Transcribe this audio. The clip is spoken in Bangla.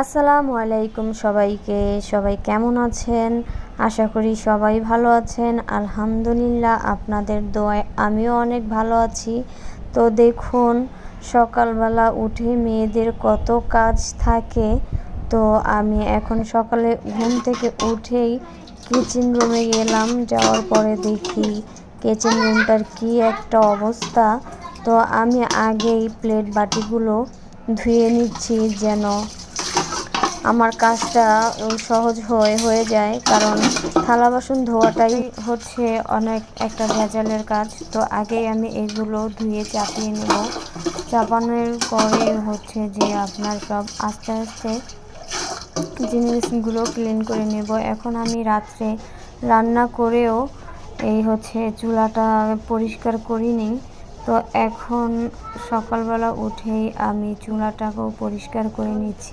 আসসালামু আলাইকুম সবাইকে। সবাই কেমন আছেন? আশা করি সবাই ভালো আছেন। আলহামদুলিল্লাহ, আপনাদের দোয়ায় আমিও অনেক ভালো আছি। তো দেখুন, সকালবেলা উঠে মেয়েদের কত কাজ থাকে। তো আমি এখন সকালে ঘুম থেকে উঠেই কিচেন রুমে গেলাম। যাওয়ার পরে দেখি কিচেন রুমটার কি একটা অবস্থা। তো আমি আগেই প্লেট বাটিগুলো ধুয়ে নিচ্ছি যেন আমার কাজটা সহজ হয়ে যায়, কারণ থালা বাসন ধোয়াটাই হচ্ছে অনেক একটা ভেজালের কাজ। তো আগেই আমি এগুলো ধুয়ে চাপিয়ে নেব। চাপানোর পরে হচ্ছে যে আপনার সব আস্তে আস্তে জিনিসগুলো ক্লিন করে নেব। এখন আমি রাত্রে রান্না করেও এই হচ্ছে চুলাটা পরিষ্কার করিনি। তো এখন সকালবেলা উঠেই আমি চুলাটাকেও পরিষ্কার করে নিচ্ছি।